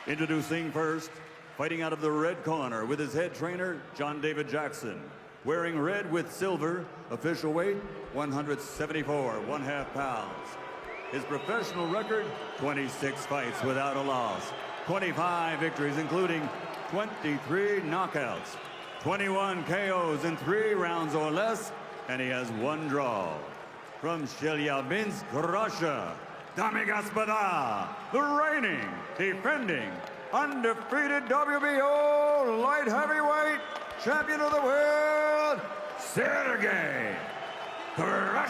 Introducing first, fighting out of the red corner with his head trainer, John David Jackson. Wearing red with silver, official weight, 174, 1/2 pounds. His professional record, 26 fights without a loss. 25 victories, including 23 knockouts, 21 KOs in 3 rounds or less, and he has 1 draw. From Chelyabinsk, Russia, Dami Gospoda, the reigning, defending, undefeated WBO light heavyweight champion of the world, Sergey Kovalev.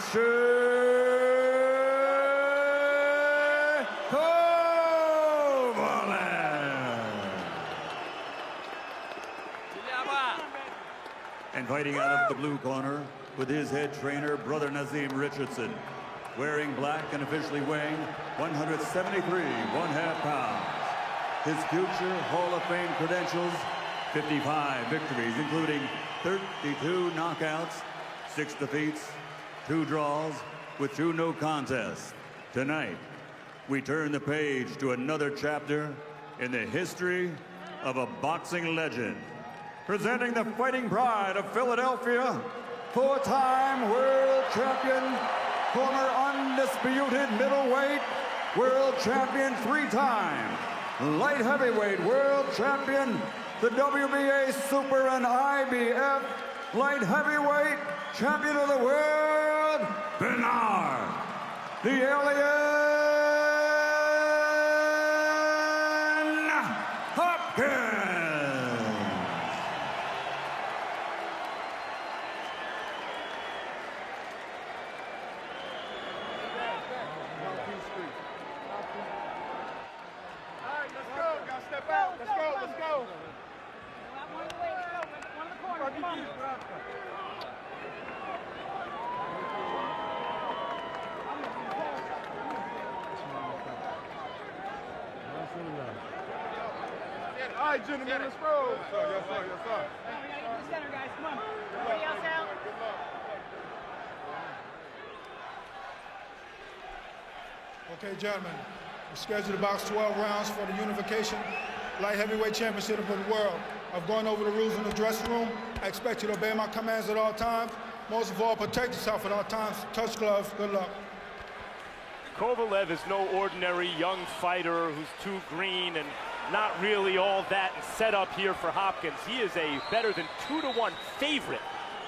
And fighting out of the blue corner with his head trainer, brother Nazim Richardson, wearing black and officially weighing 173, 1/2 pounds. His future Hall of Fame credentials, 55 victories, including 32 knockouts, 6 defeats, 2 draws, with 2 no contests. Tonight, we turn the page to another chapter in the history of a boxing legend. Presenting the fighting pride of Philadelphia, 4-time world champion, former undisputed middleweight, world champion 3-time, light heavyweight world champion, the WBA Super and IBF light heavyweight champion of the world, Bernard, the Alien Hopkins. All right, gentlemen, let's roll. Yes, sir, yes, sir, yes, sir. We gotta get to the center, guys. Come on. Everybody else out. Okay, gentlemen, we're scheduled to box 12 rounds for the unification light heavyweight championship of the world. I've gone over the rules in the dressing room. I expect you to obey my commands at all times. Most of all, protect yourself at all times. Touch gloves. Good luck. Kovalev is no ordinary young fighter who's too green and not really all that set up here for Hopkins. He is a better than 2-to-1 favorite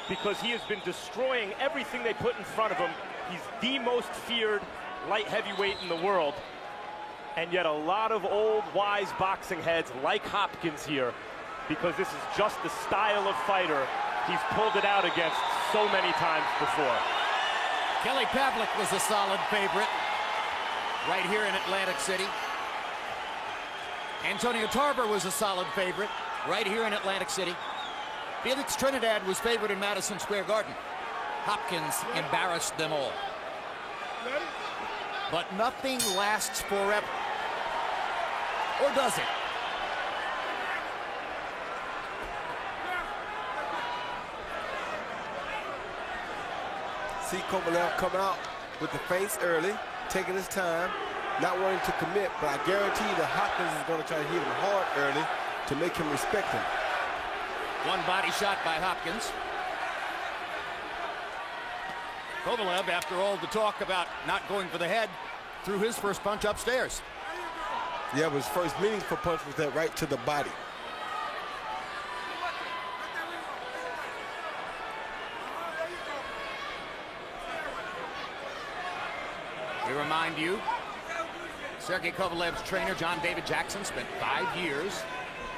because he has been destroying everything they put in front of him. He's the most feared light heavyweight in the world. And yet a lot of old, wise boxing heads like Hopkins here, because this is just the style of fighter he's pulled it out against so many times before. Kelly Pavlik was a solid favorite right here in Atlantic City. Antonio Tarver was a solid favorite right here in Atlantic City. Felix Trinidad was favored in Madison Square Garden. Hopkins embarrassed them all. But nothing lasts forever. Or does it? See Kovalev come out with the feints early, taking his time, not wanting to commit, but I guarantee that Hopkins is going to try to hit him hard early to make him respect him. One body shot by Hopkins. Kovalev, after all the talk about not going for the head, threw his first punch upstairs. Yeah, but his first meaningful punch was that right to the body. We remind you, Sergey Kovalev's trainer, John David Jackson, spent 5 years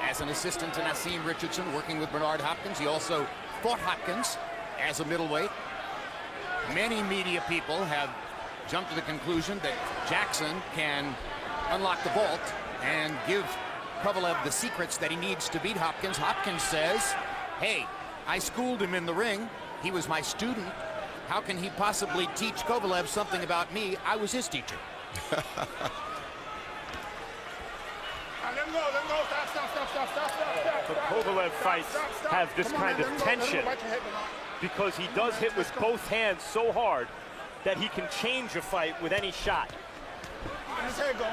as an assistant to Nazim Richardson, working with Bernard Hopkins. He also fought Hopkins as a middleweight. Many media people have jumped to the conclusion that Jackson can unlock the vault and give Kovalev the secrets that he needs to beat Hopkins. Hopkins says, hey, I schooled him in the ring. He was my student. How can he possibly teach Kovalev something about me? I was his teacher. Let him go, let him go. Stop. The Kovalev fights have this kind of tension because he does hit with both hands so hard that he can change a fight with any shot. His head go.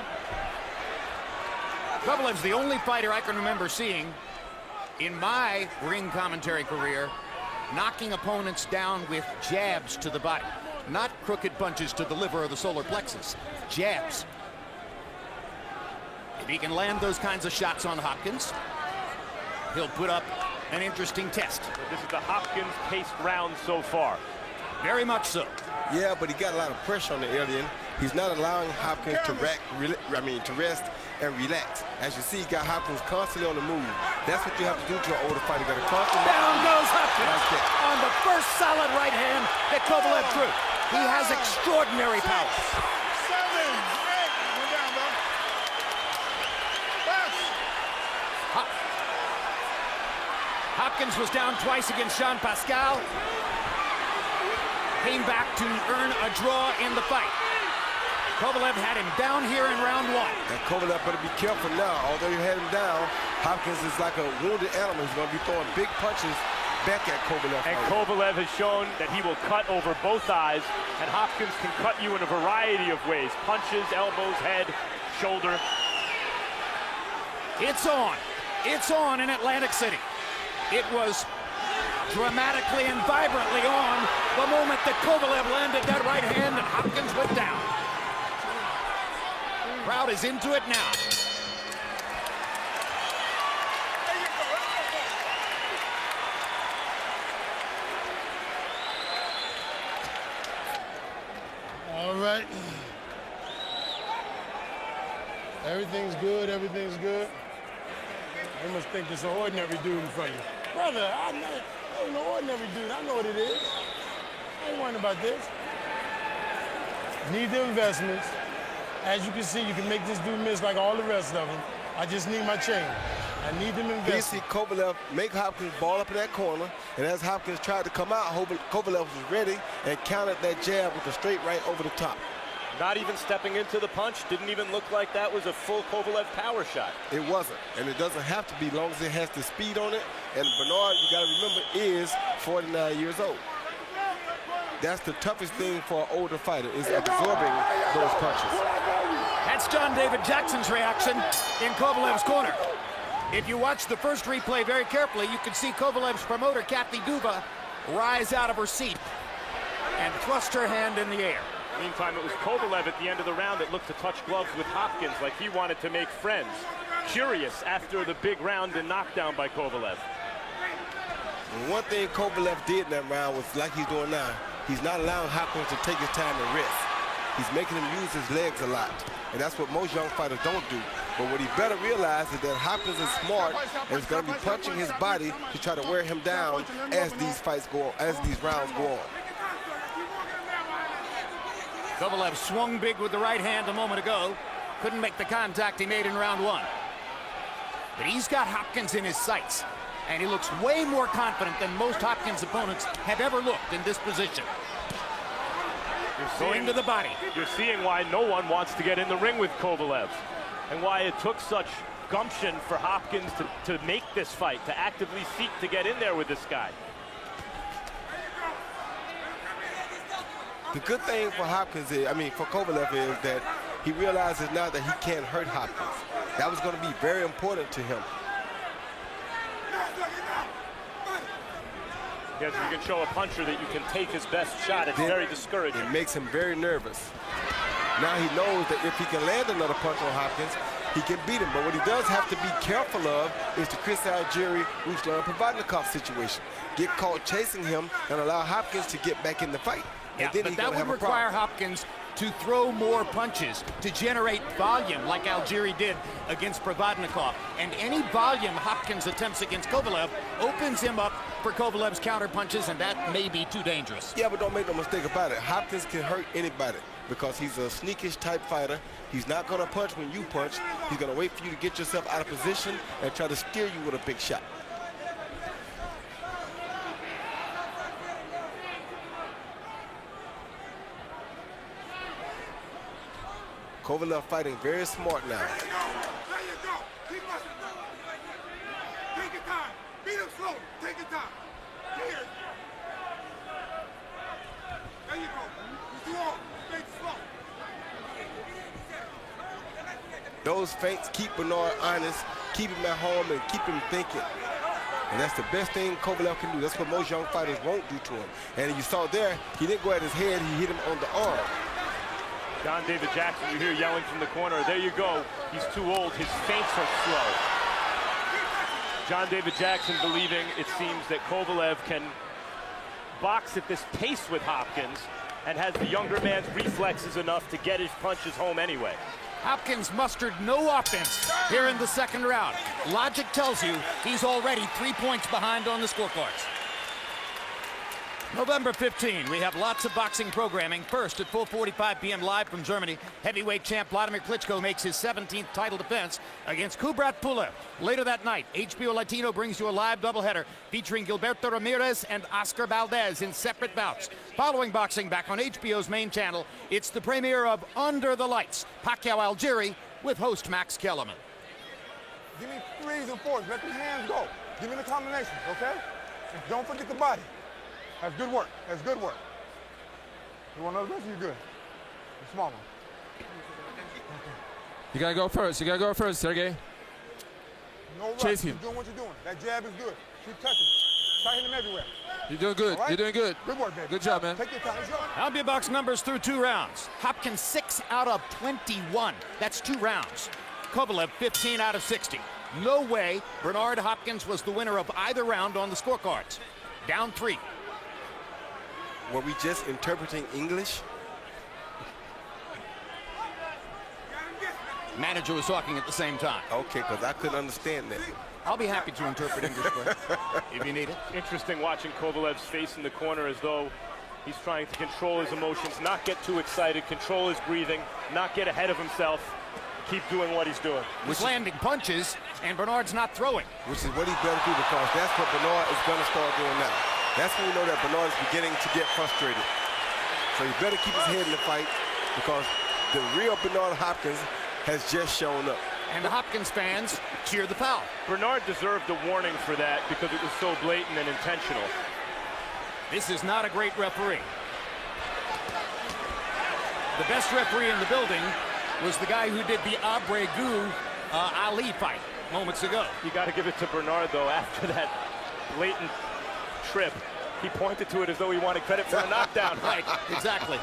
Kovalev's the only fighter I can remember seeing in my ring commentary career knocking opponents down with jabs to the body. Not crooked punches to the liver or the solar plexus. Jabs. If he can land those kinds of shots on Hopkins, he'll put up an interesting test. This is the Hopkins-paced round so far. Very much so. Yeah, but he got a lot of pressure on the alien. He's not allowing Hopkins to rest and relax. As you see, he got Hopkins constantly on the move. That's what you have to do to an older fighter. You got to constantly. Down goes Hopkins That's it. on the first solid right hand that Kovalev threw. He has extraordinary power. 7, 8. One down, bro. Pass. Hopkins was down twice against Jean Pascal. Came back to earn a draw in the fight. Kovalev had him down here in round 1. And Kovalev better be careful now. Although you had him down, Hopkins is like a wounded animal. He's going to be throwing big punches back at Kovalev. And Kovalev has shown that he will cut over both eyes, and Hopkins can cut you in a variety of ways. Punches, elbows, head, shoulder. It's on. It's on in Atlantic City. It was dramatically and vibrantly on the moment that Kovalev landed that right hand and Hopkins went down. Crowd is into it now. All right. Everything's good, everything's good. You must think it's an ordinary dude in front of you. Brother, I'm no ordinary dude. I know what it is. I ain't worrying about this. Need the investments. As you can see, you can make this dude miss like all the rest of them. I just need my chain. I need them You investments. see Kovalev make Hopkins ball up in that corner, and as Hopkins tried to come out, Kovalev was ready and countered that jab with a straight right over the top. Not even stepping into the punch. Didn't even look like that was a full Kovalev power shot. It wasn't, and it doesn't have to be long as it has the speed on it. And Bernard, you got to remember, is 49 years old. That's the toughest thing for an older fighter, is absorbing those punches. That's John David Jackson's reaction in Kovalev's corner. If you watch the first replay very carefully, you can see Kovalev's promoter, Kathy Duva, rise out of her seat and thrust her hand in the air. Meantime, it was Kovalev at the end of the round that looked to touch gloves with Hopkins like he wanted to make friends. Curious after the big round and knockdown by Kovalev. And one thing Kovalev did in that round was like he's doing now. He's not allowing Hopkins to take his time and rest. He's making him use his legs a lot. And that's what most young fighters don't do. But what he better realize is that Hopkins is smart and is going to be punching his body to try to wear him down as these fights go on, as these rounds go on. Kovalev swung big with the right hand a moment ago. Couldn't make the contact he made in round 1. But he's got Hopkins in his sights. And he looks way more confident than most Hopkins opponents have ever looked in this position. Going to the body. You're seeing why no one wants to get in the ring with Kovalev, and why it took such gumption for Hopkins to make this fight, to actively seek to get in there with this guy. The good thing for Hopkins is, for Kovalev is that he realizes now that he can't hurt Hopkins. That was going to be very important to him. Yes, you can show a puncher that you can take his best shot. It's very discouraging. It makes him very nervous. Now he knows that if he can land another punch on Hopkins, he can beat him. But what he does have to be careful of is the Chris Algieri, Ruslan Provodnikov situation. Get caught chasing him and allow Hopkins to get back in the fight. Yeah, and then but that would require Hopkins to throw more punches to generate volume like Algieri did against Provodnikov. And any volume Hopkins attempts against Kovalev opens him up for Kovalev's counter punches, and that may be too dangerous. Yeah, but don't make no mistake about it. Hopkins can hurt anybody because he's a sneakish type fighter. He's not going to punch when you punch. He's going to wait for you to get yourself out of position and try to steer you with a big shot. Kovalev fighting very smart now. There you go. Keep pushing. Take your time. Beat him slow. Take your time. Here. There you go. It's too long. Make it slow. Those feints keep Bernard honest, keep him at home, and keep him thinking. And that's the best thing Kovalev can do. That's what most young fighters won't do to him. And you saw there, he didn't go at his head, he hit him on the arm. John David Jackson, you hear yelling from the corner. There you go. He's too old. His feints are slow. John David Jackson believing, it seems, that Kovalev can box at this pace with Hopkins and has the younger man's reflexes enough to get his punches home anyway. Hopkins mustered no offense here in the second round. Logic tells you he's already 3 points behind on the scorecards. November 15, we have lots of boxing programming. First, at 4:45 p.m. live from Germany, heavyweight champ Vladimir Klitschko makes his 17th title defense against Kubrat Pulev. Later that night, HBO Latino brings you a live doubleheader featuring Gilberto Ramirez and Oscar Valdez in separate bouts. Following boxing back on HBO's main channel, it's the premiere of Under the Lights, Pacquiao Algieri, with host Max Kellerman. Give me 3s and 4s. Let the hands go. Give me the combinations, okay? And don't forget the body. That's good work. That's good work. You want another best? You're good. The small one. You gotta go first. You gotta go first, Sergey. No rush. Chase him. Keep doing what you're doing. That jab is good. Keep touching. Try hitting him everywhere. You're doing good. Right? You're doing good. Good work, baby. Good job, man. Take your time. Let's go. Albion box numbers through 2 rounds. Hopkins 6 out of 21. That's 2 rounds. Kovalev 15 out of 60. No way Bernard Hopkins was the winner of either round on the scorecards. Down 3. Were we just interpreting English? Manager was talking at the same time. Okay, because I couldn't understand that. I'll be happy to interpret English for you if you need it. Interesting watching Kovalev's face in the corner as though he's trying to control his emotions, not get too excited, control his breathing, not get ahead of himself, keep doing what he's doing. He's landing punches, and Bernard's not throwing. Which is what he better do, because that's what Bernard is going to start doing now. That's when you know that Bernard is beginning to get frustrated. So he better keep his head in the fight, because the real Bernard Hopkins has just shown up. And the Hopkins fans cheer the foul. Bernard deserved a warning for that because it was so blatant and intentional. This is not a great referee. The best referee in the building was the guy who did the Abregu Ali fight moments ago. You got to give it to Bernard, though, after that blatant trip. He pointed to it as though he wanted credit for a knockdown. Right, exactly.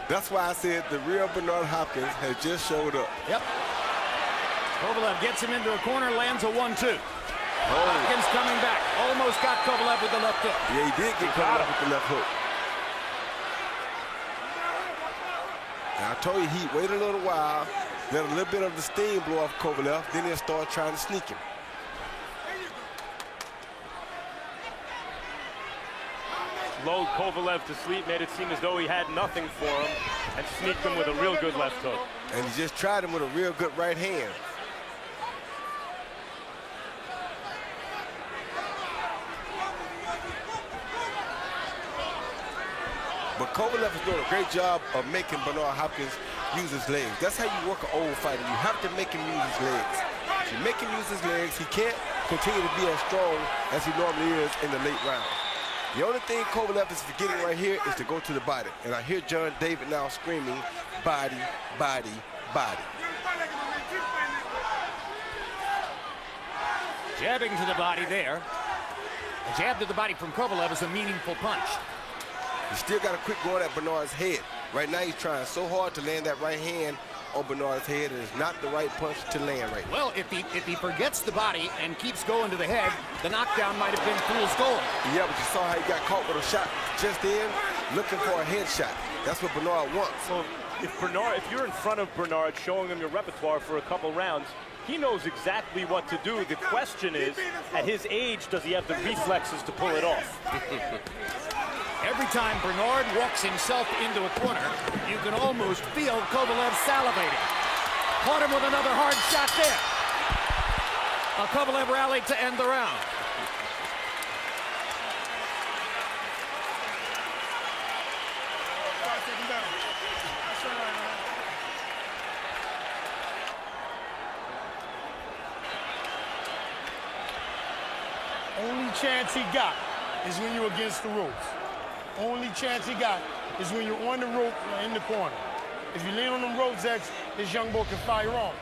That's why I said the real Bernard Hopkins has just showed up. Yep. Kovalev gets him into a corner, lands a 1-2. Hopkins coming back. Almost got Kovalev with the left hook. Yeah, he did get Kovalev with the left hook. And I told you, he waited a little while, let a little bit of the steam blow off Kovalev, then he'll start trying to sneak him. Lulled Kovalev to sleep, made it seem as though he had nothing for him, and sneaked him with a real good left hook. And he just tried him with a real good right hand. But Kovalev is doing a great job of making Bernard Hopkins use his legs. That's how you work an old fighter. You have to make him use his legs. If you make him use his legs, he can't continue to be as strong as he normally is in the late round. The only thing Kovalev is forgetting right here is to go to the body. And I hear John David now screaming, body, body, body. Jabbing to the body there. A jab to the body from Kovalev is a meaningful punch. He still got a quick going at Bernard's head. Right now he's trying so hard to land that right hand on Bernard's head, and it's not the right punch to land right now. Well, if he forgets the body and keeps going to the head, the knockdown might have been fool's gold. Yeah, but you saw how he got caught with a shot just in, looking for a headshot. That's what Bernard wants. So if you're in front of Bernard, showing him your repertoire for a couple rounds, he knows exactly what to do. The question is, at his age, does he have the reflexes to pull it off? Every time Bernard walks himself into a corner, you can almost feel Kovalev salivating. Caught him with another hard shot there. A Kovalev rally to end the round. Only chance he got is when you're against the ropes. Only chance he got is when you're on the rope or in the corner. If you lean on them ropes, this young boy can fire on.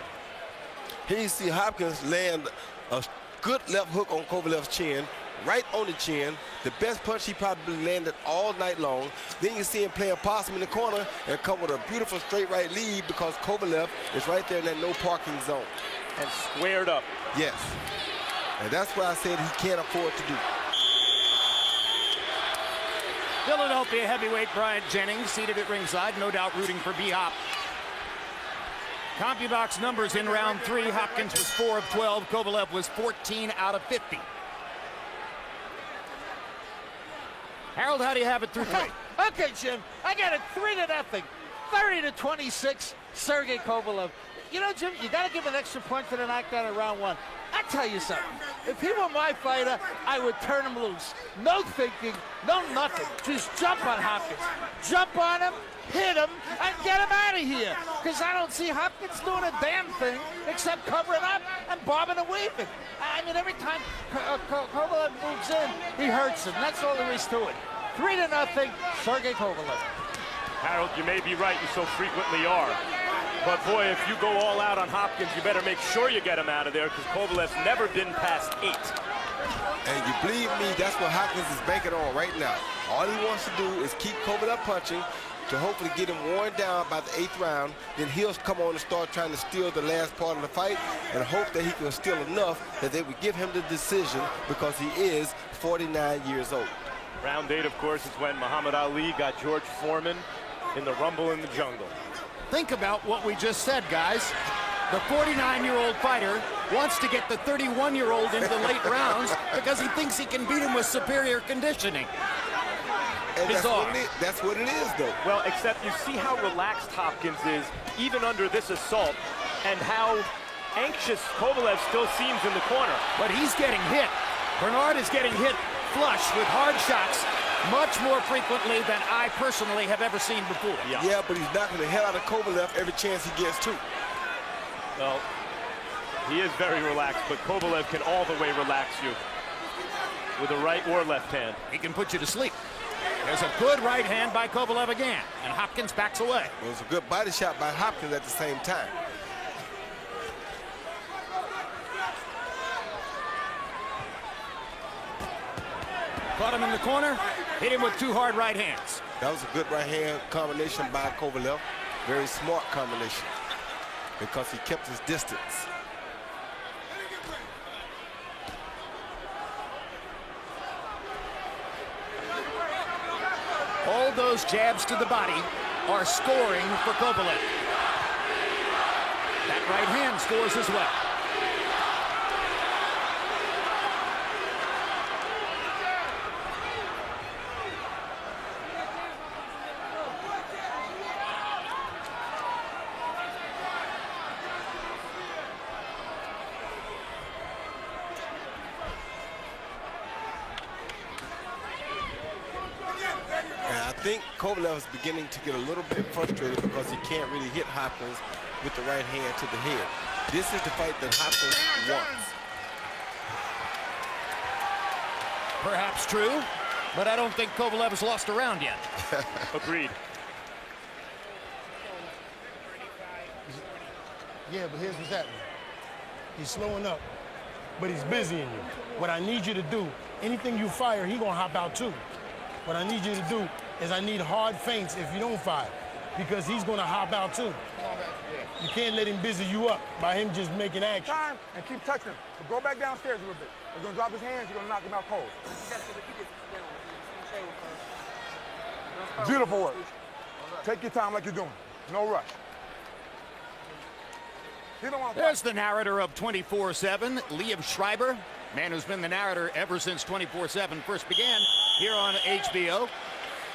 Here you see Hopkins land a good left hook on Kovalev's chin, right on the chin. The best punch he probably landed all night long. Then you see him playing possum in the corner and come with a beautiful straight right lead because Kovalev is right there in that no parking zone. And squared up. Yes. And that's what I said he can't afford to do. Philadelphia heavyweight Bryant Jennings seated at ringside, no doubt rooting for B-Hop. CompuBox numbers in round 3. Hopkins was 4 of 12. Kovalev was 14 out of 50. Harold, how do you have it through 3? Okay, Jim, I got it 3-0, 30-26, Sergey Kovalev. You know, Jim, you got to give an extra point for the knockdown in round 1. I tell you something. If he were my fighter, I would turn him loose. No thinking, no nothing. Just jump on Hopkins. Jump on him, hit him, and get him out of here. Because I don't see Hopkins doing a damn thing except covering up and bobbing and weaving. I mean, every time Kovalev moves in, he hurts him. That's all there is to it. 3-0, Sergey Kovalev. Harold, you may be right, you so frequently are. But boy, if you go all out on Hopkins, you better make sure you get him out of there because Kovalev's never been past 8. And you believe me, that's what Hopkins is banking on right now. All he wants to do is keep Kovalev punching to hopefully get him worn down by the 8th round. Then he'll come on and start trying to steal the last part of the fight and hope that he can steal enough that they would give him the decision because he is 49 years old. Round 8, of course, is when Muhammad Ali got George Foreman in the Rumble in the Jungle. Think about what we just said, guys. The 49-year-old fighter wants to get the 31-year-old into the late rounds because he thinks he can beat him with superior conditioning. And Bizarre. that's what it is, though. Well, except you see how relaxed Hopkins is, even under this assault, and how anxious Kovalev still seems in the corner. But he's getting hit. Bernard is getting hit flush with hard shots much more frequently than I personally have ever seen before. Yeah, but he's knocking the hell out of Kovalev every chance he gets to. Well, he is very relaxed, but Kovalev can all the way relax you with a right or left hand. He can put you to sleep. There's a good right hand by Kovalev again, and Hopkins backs away. It was a good body shot by Hopkins at the same time. Caught him in the corner, hit him with 2 hard right hands. That was a good right hand combination by Kovalev. Very smart combination because he kept his distance. All those jabs to the body are scoring for Kovalev. That right hand scores as well. I think Kovalev is beginning to get a little bit frustrated because he can't really hit Hopkins with the right hand to the head. This is the fight that Hopkins wants. Perhaps true, but I don't think Kovalev has lost a round yet. Agreed. Yeah, but here's what's happening. He's slowing up, but he's busying you. What I need you to do, anything you fire, he gonna hop out too. What I need you to do is I need hard feints if you don't fire, because he's gonna hop out too. You can't let him busy you up by him just making action. Time and keep touching him. But go back downstairs a little bit. He's gonna drop his hands, you're gonna knock him out cold. Beautiful work. Take your time like you're doing. No rush. There's the narrator of 24/7, Liam Schreiber, man who's been the narrator ever since 24/7 first began here on HBO.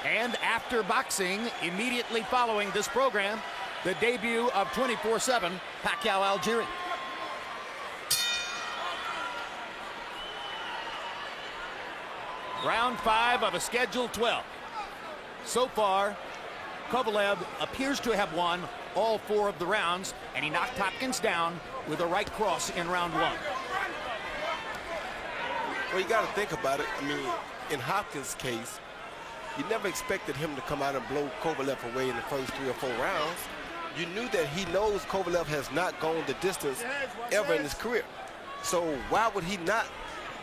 And after boxing, immediately following this program, the debut of 24/7, Pacquiao Algieri. Round 5 of a scheduled 12. So far, Kovalev appears to have won all 4 of the rounds, and he knocked Hopkins down with a right cross in round 1. Well, you got to think about it. I mean, in Hopkins' case, you never expected him to come out and blow Kovalev away in the first 3 or 4 rounds. you knew that he knows Kovalev has not gone the distance ever in his career. So why would he not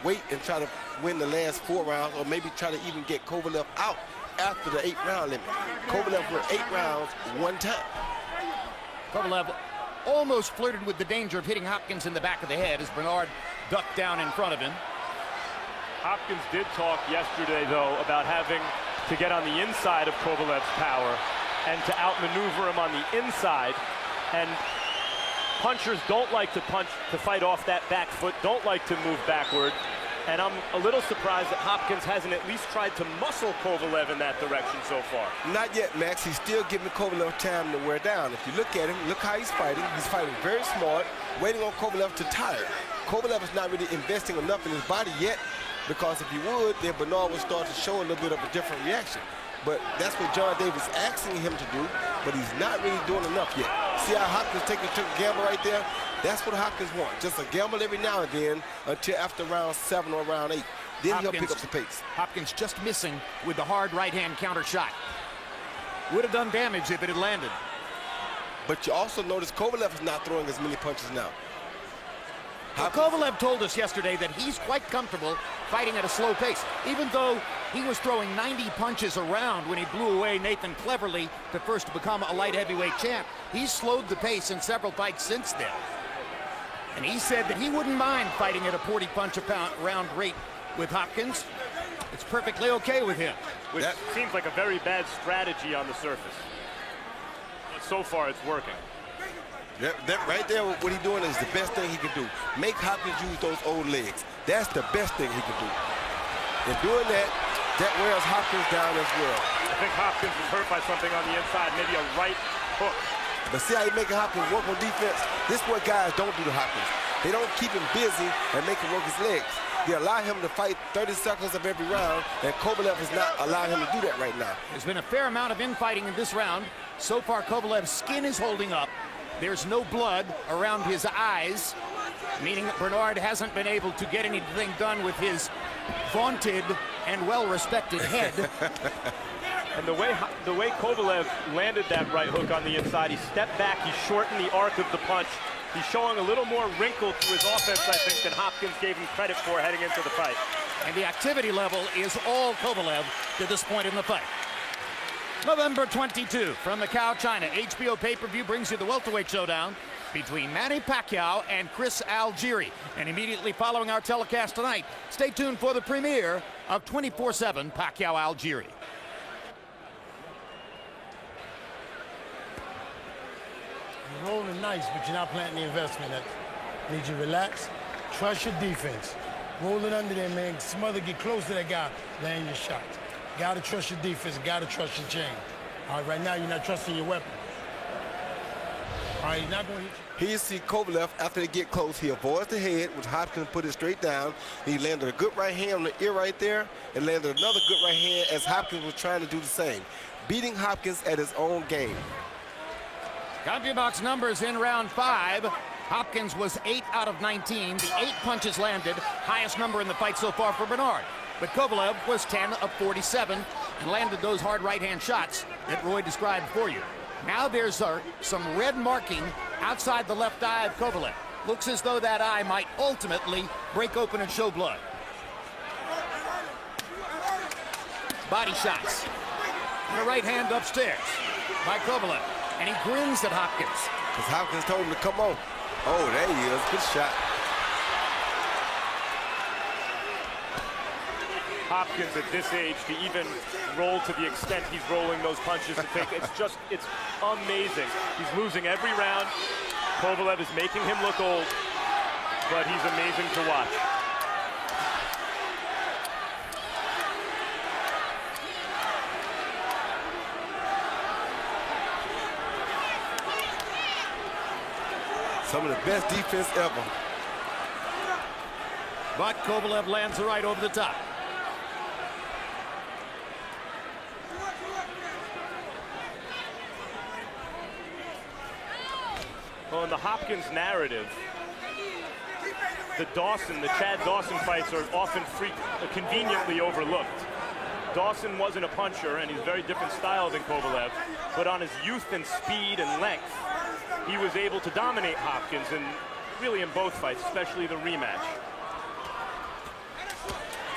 wait and try to win the last 4 rounds, or maybe try to even get Kovalev out after the 8-round limit? Kovalev went 8 rounds 1 time. Kovalev almost flirted with the danger of hitting Hopkins in the back of the head as Bernard ducked down in front of him. Hopkins did talk yesterday, though, about having to get on the inside of Kovalev's power and to outmaneuver him on the inside. And punchers don't like to punch, to fight off that back foot, don't like to move backward. And I'm a little surprised that Hopkins hasn't at least tried to muscle Kovalev in that direction so far. Not yet, Max. He's still giving Kovalev time to wear down. If you look at him, look how he's fighting. He's fighting very smart, waiting on Kovalev to tire. Kovalev is not really investing enough in his body yet, because if he would, then Bernard would start to show a little bit of a different reaction. But that's what John Davis is asking him to do, but he's not really doing enough yet. See how Hopkins took a gamble right there? That's what Hopkins wants, just a gamble every now and then until after round 7 or round 8. Then he'll pick up the pace. Hopkins just missing with the hard right-hand counter shot. Would have done damage if it had landed. But you also notice Kovalev is not throwing as many punches now. Kovalev told us yesterday that he's quite comfortable fighting at a slow pace, even though he was throwing 90 punches a round when he blew away Nathan Cleverly to first become a light heavyweight champ. He's slowed the pace in several fights since then. And he said that he wouldn't mind fighting at a 40 punch a pound round rate with Hopkins. It's perfectly okay with him. Which seems like a very bad strategy on the surface. But so far it's working. That right there, what he's doing is the best thing he can do. Make Hopkins use those old legs. That's the best thing he can do. And doing that, that wears Hopkins down as well. I think Hopkins was hurt by something on the inside, maybe a right hook. But see how he's making Hopkins work on defense? This is what guys don't do to Hopkins. They don't keep him busy and make him work his legs. They allow him to fight 30 seconds of every round, and Kovalev is not allowing him to do that right now. There's been a fair amount of infighting in this round. So far, Kovalev's skin is holding up. There's no blood around his eyes, meaning that Bernard hasn't been able to get anything done with his vaunted and well-respected head. And the way Kovalev landed that right hook on the inside, he stepped back, he shortened the arc of the punch. He's showing a little more wrinkle to his offense, I think, than Hopkins gave him credit for heading into the fight. And the activity level is all Kovalev to this point in the fight. November 22, from Macau, China, HBO pay-per-view brings you the welterweight showdown between Manny Pacquiao and Chris Algieri. And immediately following our telecast tonight, stay tuned for the premiere of 24/7 Pacquiao Algieri. You're rolling nice, but you're not planting the investment. That needs you to relax, trust your defense. Roll it under there, man. Smother, get close to that guy, land your shots. Gotta trust your defense, gotta trust your chain. All right, right now you're not trusting your weapon. All right, he's not going to hit you. Here you see Kovalev, after they get close, he avoids the head, which Hopkins put it straight down. He landed a good right hand on the ear right there, and landed another good right hand as Hopkins was trying to do the same. Beating Hopkins at his own game. CompuBox numbers in round 5. Hopkins was 8 out of 19. The 8 punches landed, highest number in the fight so far for Bernard. But Kovalev was 10 of 47 and landed those hard right-hand shots that Roy described for you. Now there's some red marking outside the left eye of Kovalev. Looks as though that eye might ultimately break open and show blood. Body shots. And a right hand upstairs by Kovalev. And he grins at Hopkins. Because Hopkins told him to come on. Oh, there he is. Good shot. Hopkins at this age to even roll to the extent he's rolling those punches and think it's amazing. He's losing every round. Kovalev is making him look old, but he's amazing to watch. Some of the best defense ever. But Kovalev lands the right over the top. Well, in the Hopkins narrative, the Chad Dawson fights are often conveniently overlooked. Dawson wasn't a puncher, and he's a very different style than Kovalev, but on his youth and speed and length, he was able to dominate Hopkins, and really in both fights, especially the rematch.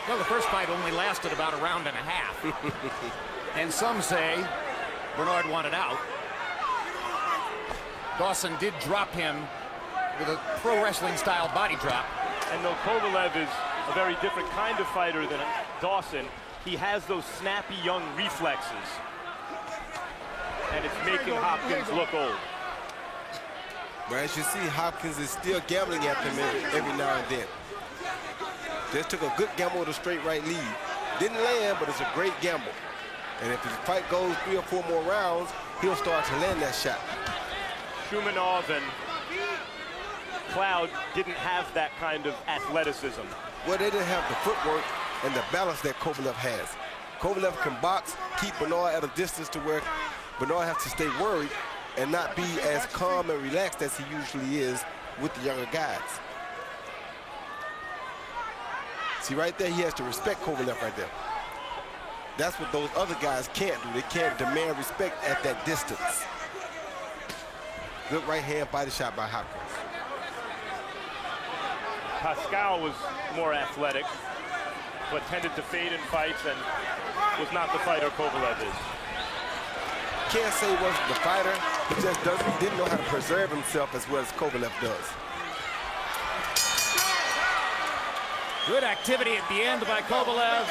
Well, the first fight only lasted about a round and a half. And some say Bernard wanted out. Dawson did drop him with a pro wrestling style body drop. And though Kovalev is a very different kind of fighter than Dawson, he has those snappy young reflexes. And it's making Hopkins look old. But as you see, Hopkins is still gambling after him every now and then. Just took a good gamble with a straight right lead. Didn't land, but it's a great gamble. And if his fight goes 3 or 4 more rounds, he'll start to land that shot. Shumanov and Cloud didn't have that kind of athleticism. Well, they didn't have the footwork and the balance that Kovalev has. Kovalev can box, keep Bernard at a distance to where Bernard has to stay worried and not be as calm and relaxed as he usually is with the younger guys. See, right there, he has to respect Kovalev right there. That's what those other guys can't do. They can't demand respect at that distance. Good right hand body shot by Hopkins. Pascal was more athletic, but tended to fade in fights and was not the fighter Kovalev is. Can't say he wasn't the fighter. He just didn't know how to preserve himself as well as Kovalev does. Good activity at the end by Kovalev.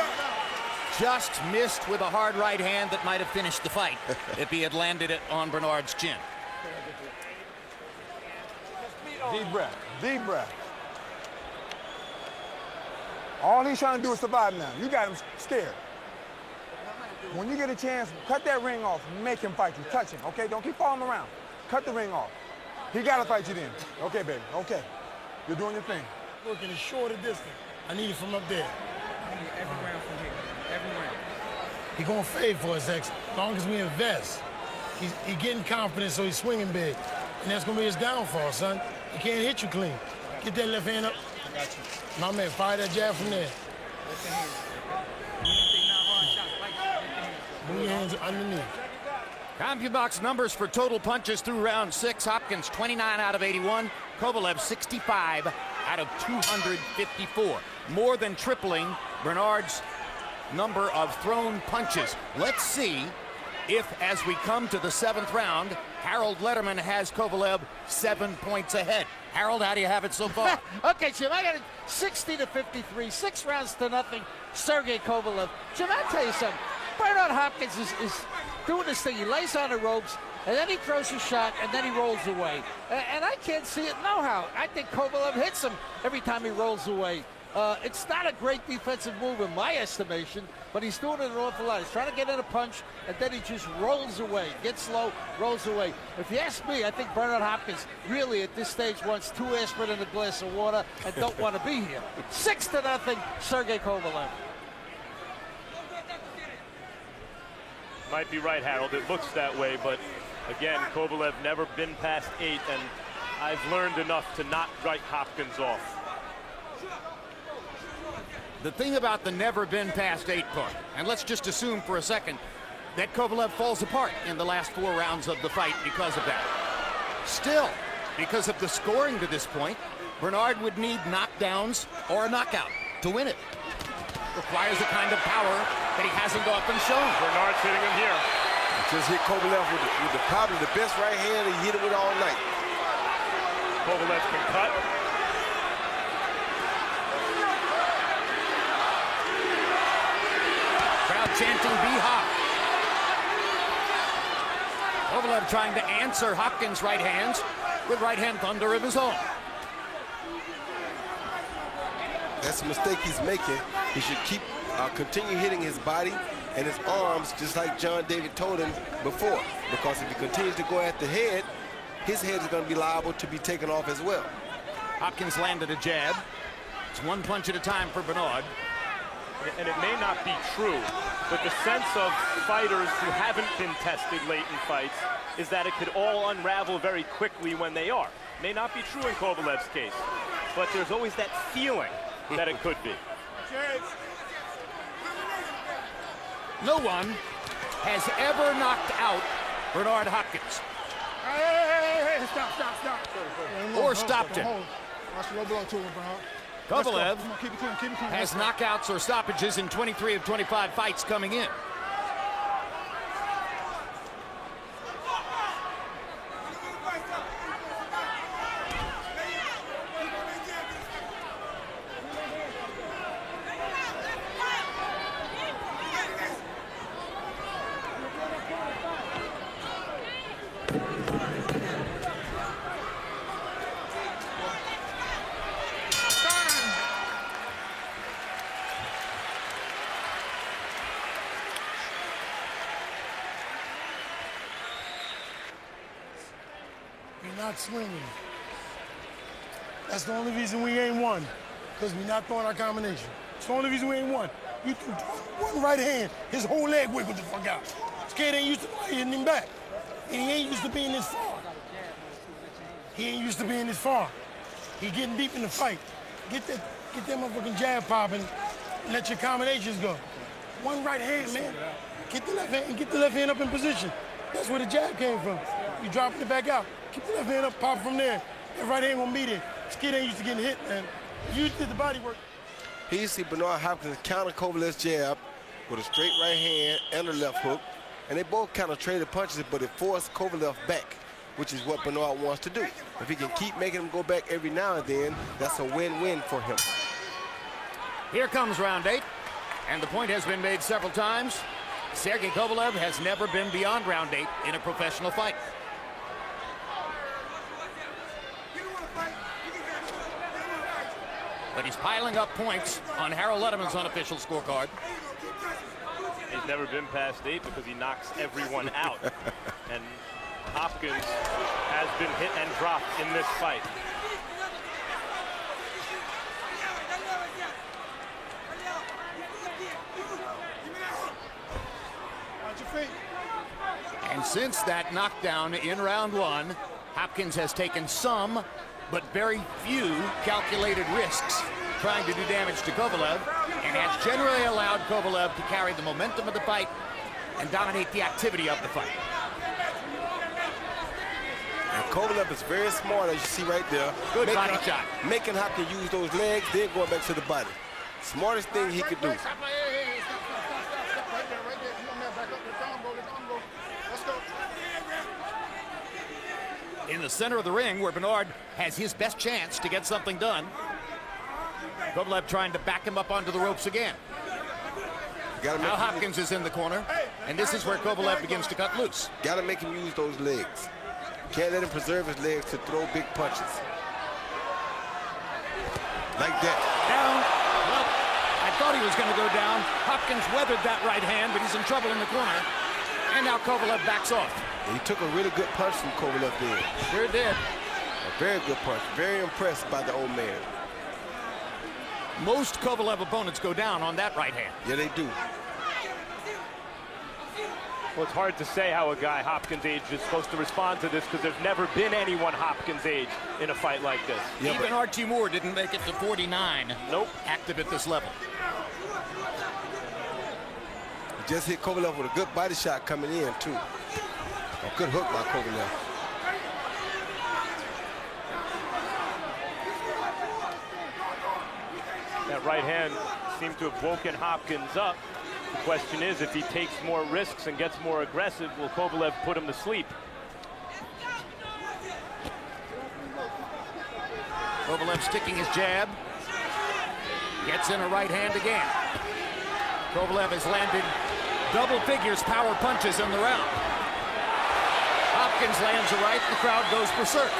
Just missed with a hard right hand that might have finished the fight if he had landed it on Bernard's chin. Deep breath, deep breath. All he's trying to do is survive now. You got him scared. When you get a chance, cut that ring off, make him fight you, touch him, okay? Don't keep following him around. Cut the ring off. He gotta fight you then. Okay, baby, okay. You're doing your thing. Looking as short a distance. I need it from up there. I need every round from here. Every round. He gonna fade for us, X. As long as we invest. He getting confident, so he's swinging big. And that's gonna be his downfall, son. He can't hit you clean. Get that left hand up. I got you. My man, fire that jab from there. Lift the hands. Anything not hard shot, light shot, lift the hands. Move your hands underneath. CompuBox numbers for total punches through round 6. Hopkins 29 out of 81. Kovalev 65 out of 254. More than tripling Bernard's number of thrown punches. Let's see if, as we come to the 7th round, Harold Letterman has Kovalev 7 points ahead. Harold, how do you have it so far? Okay, Jim, I got it 60 to 53, 6 rounds to nothing. Sergey Kovalev. Jim, I'll tell you something. Bernard Hopkins is doing this thing. He lays on the ropes, and then he throws a shot, and then he rolls away. And I can't see it no how. I think Kovalev hits him every time he rolls away. It's not a great defensive move in my estimation, but he's doing it an awful lot. He's trying to get in a punch, and then he just rolls away. Gets low, rolls away. If you ask me, I think Bernard Hopkins really at this stage wants 2 aspirin in a glass of water and don't want to be here. 6 to nothing, Sergey Kovalev. Might be right, Harold. It looks that way, but again, Kovalev never been past 8, and I've learned enough to not write Hopkins off. The thing about the never been past 8 part, and let's just assume for a second that Kovalev falls apart in the last 4 rounds of the fight because of that. Still, because of the scoring to this point, Bernard would need knockdowns or a knockout to win it. Requires a kind of power that he hasn't often shown. Bernard's hitting him here. Just hit Kovalev with probably the best right hand he hit it with all night. Kovalev can cut. Crowd chanting, "Be Hop." Kovalev trying to answer Hopkins' right hands with right hand thunder of his own. That's a mistake he's making. He should continue hitting his body and his arms, just like John David told him before. Because if he continues to go at the head, his head is going to be liable to be taken off as well. Hopkins landed a jab. It's 1 punch at a time for Bernard. And it may not be true, but the sense of fighters who haven't been tested late in fights is that it could all unravel very quickly when they are. May not be true in Kovalev's case, but there's always that feeling that it could be. No one has ever knocked out Bernard Hopkins. Hey, stop. Or stopped him. Watch the low blow to him, Bernard. Kovalev Come on, keep it clean. has knockouts or stoppages in 23 of 25 fights coming in. We're not swinging. That's the only reason we ain't won, because we're not throwing our combination. It's the only reason we ain't won. You threw one right hand, his whole leg wiggled the fuck out. This kid ain't used to hitting him back. And he ain't used to being this far. He ain't used to being this far. He getting deep in the fight. Get that motherfucking jab popping and let your combinations go. One right hand, man. Get the left hand and get the left hand up in position. That's where the jab came from. You dropping it back out. Keep the left hand up, pop from there. That right hand won't be there. This kid ain't used to getting hit, man. You did the body work. Here you see Bernard Hopkins counter Kovalev's jab with a straight right hand and a left hook. And they both kind of traded punches, but it forced Kovalev back, which is what Bernard wants to do. If he can keep making him go back every now and then, that's a win-win for him. Here comes round 8, and the point has been made several times. Sergey Kovalev has never been beyond round 8 in a professional fight. But he's piling up points on Harold Letterman's unofficial scorecard. He's never been past 8 because he knocks everyone out. And Hopkins has been hit and dropped in this fight. And since that knockdown in round 1, Hopkins has taken some, but very few calculated risks trying to do damage to Kovalev, and has generally allowed Kovalev to carry the momentum of the fight and dominate the activity of the fight. And Kovalev is very smart, as you see right there. Good body shot. Making Hopkins use those legs, then going back to the body. Smartest thing he could do. In the center of the ring, where Bernard has his best chance to get something done. Kovalev trying to back him up onto the ropes again. Now Hopkins is in the corner, and this is where Kovalev begins to cut loose. Got to make him use those legs. Can't let him preserve his legs to throw big punches. Like that. Down. Well, I thought he was going to go down. Hopkins weathered that right hand, but he's in trouble in the corner. And now Kovalev backs off. He took a really good punch from Kovalev there. Sure did. A very good punch. Very impressed by the old man. Most Kovalev opponents go down on that right hand. Yeah, they do. Well, it's hard to say how a guy Hopkins' age is supposed to respond to this because there's never been anyone Hopkins' age in a fight like this. Yeah, even Archie Moore didn't make it to 49. Nope. Active at this level. He just hit Kovalev with a good body shot coming in, too. A good hook by Kovalev. That right hand seemed to have woken Hopkins up. The question is, if he takes more risks and gets more aggressive, will Kovalev put him to sleep? Kovalev sticking his jab. Gets in a right hand again. Kovalev has landed double figures power punches in the round. Hopkins lands a right, the crowd goes berserk.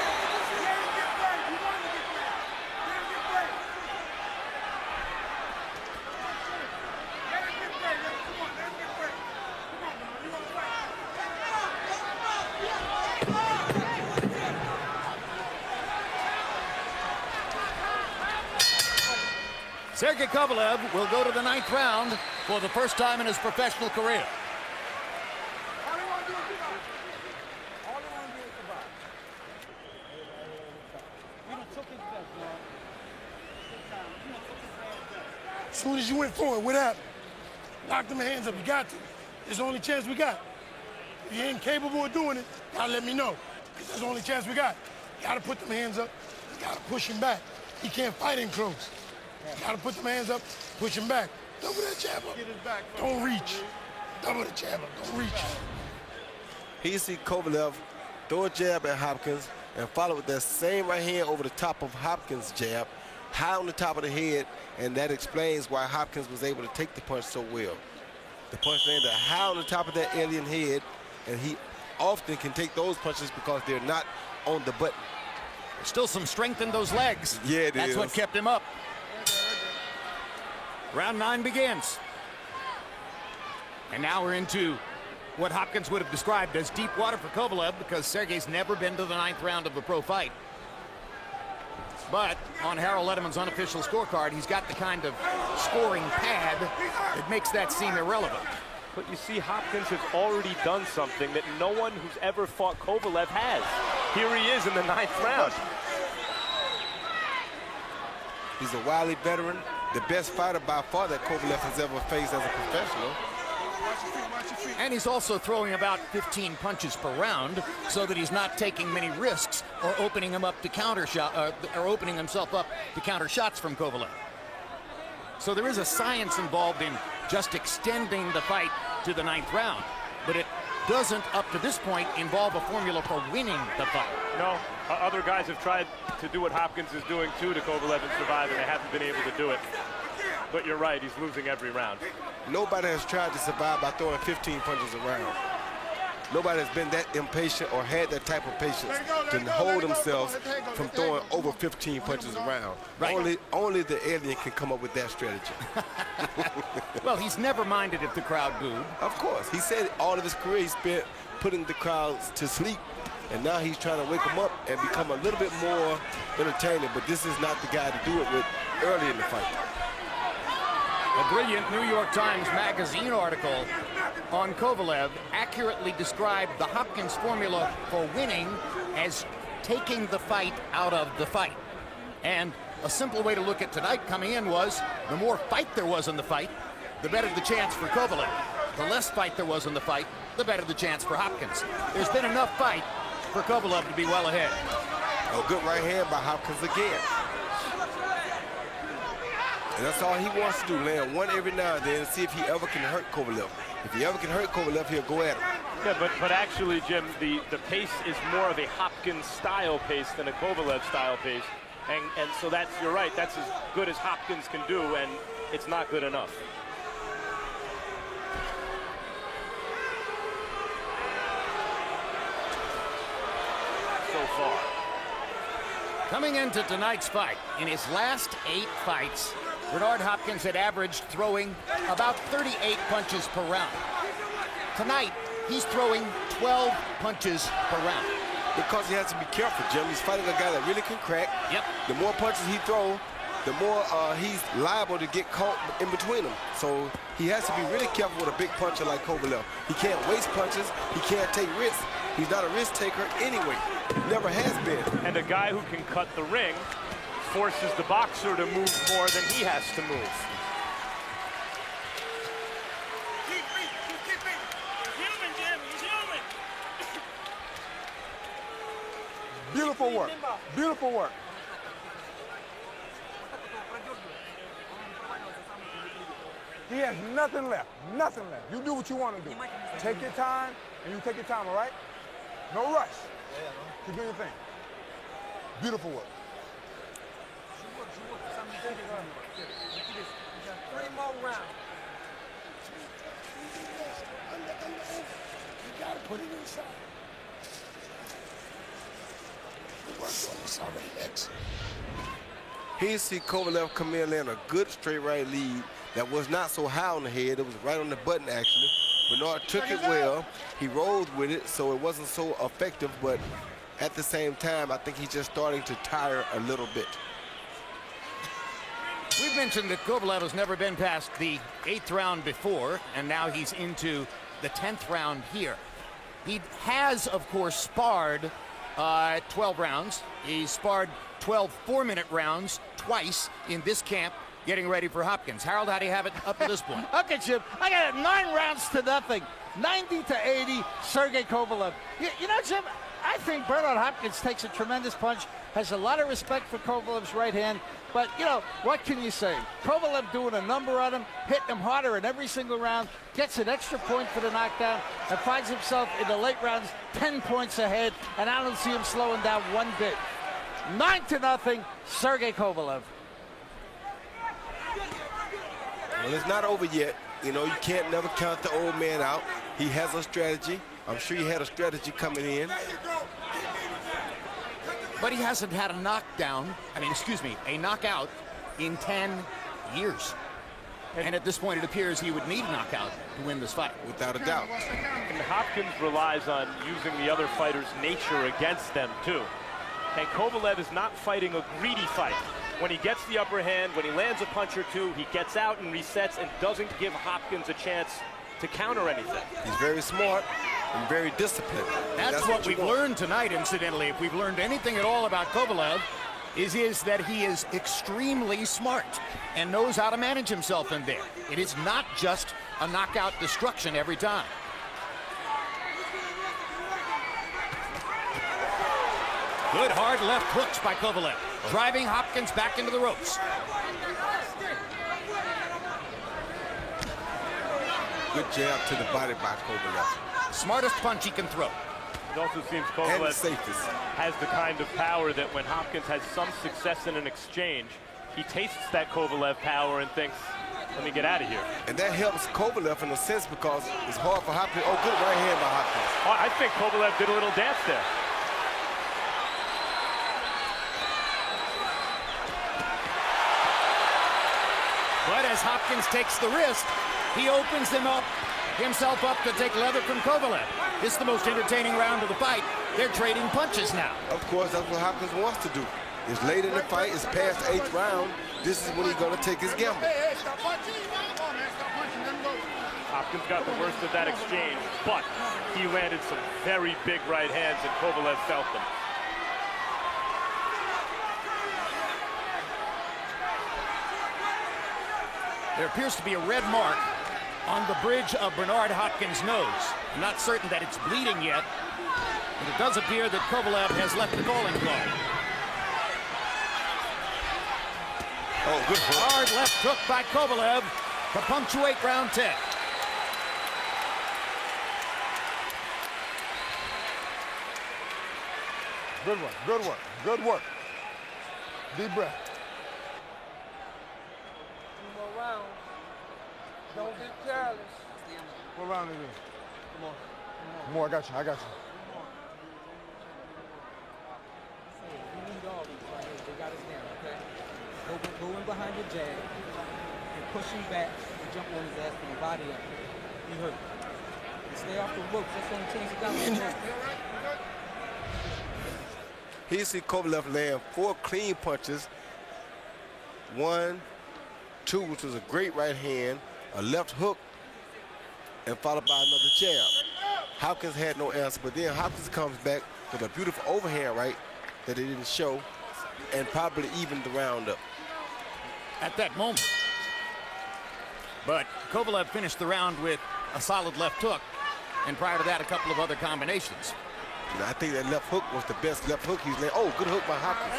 Sergey Kovalev will go to the 9th round for the first time in his professional career. As soon as you went forward, what happened? Lock them hands up. You got to. It's the only chance we got. If you ain't capable of doing it, y'all let me know. Because that's the only chance we got. You got to put them hands up. You got to push him back. He can't fight in close. You got to put them hands up, push him back. Double that jab up. Get his back. Don't reach. Double the jab up. Don't reach. Here you see Kovalev throw a jab at Hopkins and follow with that same right hand over the top of Hopkins' jab, high on the top of the head, and that explains why Hopkins was able to take the punch so well. The punch landed high on the top of that alien head, and he often can take those punches because they're not on the button. Still some strength in those legs. Yeah, it That's is. what kept him up. Round 9 begins. And now we're into what Hopkins would have described as deep water for Kovalev, because Sergey's never been to the 9th round of a pro fight. But on Harold Letterman's unofficial scorecard, he's got the kind of scoring pad that makes that seem irrelevant. But you see, Hopkins has already done something that no one who's ever fought Kovalev has. Here he is in the 9th round. He's a wily veteran, the best fighter by far that Kovalev has ever faced as a professional. And he's also throwing about 15 punches per round, so that he's not taking many risks or opening him up to counter shot, or opening himself up to counter shots from Kovalev. So there is a science involved in just extending the fight to the 9th round, but it doesn't, up to this point, involve a formula for winning the fight. No, other guys have tried to do what Hopkins is doing too to Kovalev and survive, and they haven't been able to do it. But you're right, he's losing every round. Nobody has tried to survive by throwing 15 punches around. Nobody has been that impatient or had that type of patience to hold themselves from throwing over 15 punches around. Right. Only the alien can come up with that strategy. Well, he's never minded if the crowd booed. Of course. He said all of his career he spent putting the crowds to sleep, and now he's trying to wake them up and become a little bit more entertaining, but this is not the guy to do it with early in the fight. A brilliant New York Times Magazine article on Kovalev accurately described the Hopkins formula for winning as taking the fight out of the fight. And a simple way to look at tonight coming in was, the more fight there was in the fight, the better the chance for Kovalev. The less fight there was in the fight, the better the chance for Hopkins. There's been enough fight for Kovalev to be well ahead. A good right hand by Hopkins again. And that's all he wants to do, land one every now and then and see if he ever can hurt Kovalev. If he ever can hurt Kovalev, he'll go at him. Yeah, but actually, Jim, the pace is more of a Hopkins-style pace than a Kovalev-style pace. And so that's, you're right, that's as good as Hopkins can do, and it's not good enough. So far. Coming into tonight's fight, in his last 8 fights, Bernard Hopkins had averaged throwing about 38 punches per round. Tonight, he's throwing 12 punches per round. Because he has to be careful, Jim. He's fighting a guy that really can crack. Yep. The more punches he throws, the more he's liable to get caught in between them. So he has to be really careful with a big puncher like Kovalev. He can't waste punches. He can't take risks. He's not a risk taker anyway. Never has been. And a guy who can cut the ring forces the boxer to move more than he has to move. Beautiful work. Beautiful work. He has nothing left. Nothing left. You do what you want to do. Take your time, and you take your time, all right? No rush. Keep doing your thing. Beautiful work. 3 more rounds. You gotta put it inside. The work on this already excellent. Here you see Kovalev come in and land a good straight right lead that was not so high on the head. It was right on the button, actually. Bernard took it well. He rolled with it, so it wasn't so effective, but at the same time, I think he's just starting to tire a little bit. We've mentioned that Kovalev has never been past the 8th round before, and now he's into the 10th round here. He has, of course, sparred 12 rounds. He sparred 12 4-minute rounds twice in this camp getting ready for Hopkins. Harold, how do you have it up to this point? Okay, Jim, I got it 9 rounds to nothing. 90-80, Sergey Kovalev. You know, Jim, I think Bernard Hopkins takes a tremendous punch, has a lot of respect for Kovalev's right hand, but, you know, what can you say? Kovalev doing a number on him, hitting him harder in every single round, gets an extra point for the knockdown, and finds himself in the late rounds 10 points ahead, and I don't see him slowing down one bit. 9-0, Sergey Kovalev. Well, it's not over yet. You know, you can't never count the old man out. He has a strategy. I'm sure he had a strategy coming in. But he hasn't had a knockdown, a knockout in 10 years. And at this point, it appears he would need a knockout to win this fight. Without a doubt. And Hopkins relies on using the other fighter's nature against them, too. And Kovalev is not fighting a greedy fight. When he gets the upper hand, when he lands a punch or two, he gets out and resets and doesn't give Hopkins a chance to counter anything. He's very smart and very disciplined. That's what we've learned tonight, incidentally. If we've learned anything at all about Kovalev, is that he is extremely smart and knows how to manage himself in there. It is not just a knockout destruction every time. Good hard left hooks by Kovalev, driving Hopkins back into the ropes. Good jab to the body by Kovalev. Smartest punch he can throw. It also seems Kovalev has the kind of power that when Hopkins has some success in an exchange, he tastes that Kovalev power and thinks, let me get out of here. And that helps Kovalev in a sense because it's hard for Hopkins. Oh, good right hand by Hopkins. Oh, I think Kovalev did a little dance there. But as Hopkins takes the wrist, he opens himself up to take leather from Kovalev. This is the most entertaining round of the fight. They're trading punches now. Of course, that's what Hopkins wants to do. It's late in the fight. It's past the 8th round. This is when he's going to take his gamble. Hopkins got the worst of that exchange, but he landed some very big right hands, and Kovalev felt them. There appears to be a red mark on the bridge of Bernard Hopkins' nose. I'm not certain that it's bleeding yet, but it does appear that Kovalev has left the calling card. Oh, good hook. Hard left hook by Kovalev to punctuate round 10. Good work, good work, good work. Deep breath. Don't be careless. What round is it? Come on. Come on, I got you, I got you. You need all these right here. They got us down, okay? Go in behind your jab and push him back and jump on his ass from the body up. He hurt. And stay off the ropes. That's the only chance he got on the ropes. Here you see Kovalev land 4 clean punches. 1, 2, which was a great right hand, a left hook, and followed by another jab. Hopkins had no answer, but then Hopkins comes back with a beautiful overhand right that he didn't show, and probably evened the round up. At that moment. But Kovalev finished the round with a solid left hook, and prior to that, a couple of other combinations. And I think that left hook was the best left hook he's landed. Oh, good hook by Hopkins.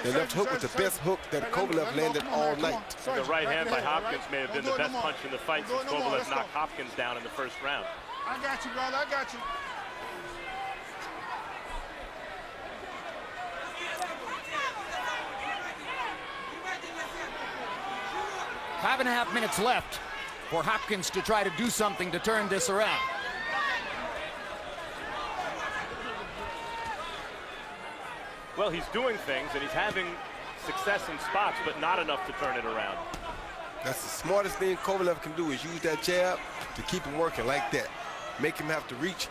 The left hook was the best hook that Kovalev landed all night. The right hand by Hopkins may have been the best punch in the fight since Kovalev knocked Hopkins down in the first round. I got you, brother. I got you. Five and a half minutes left for Hopkins to try to do something to turn this around. Well, he's doing things, and he's having success in spots, but not enough to turn it around. That's the smartest thing Kovalev can do is use that jab to keep him working like that. Make him have to reach.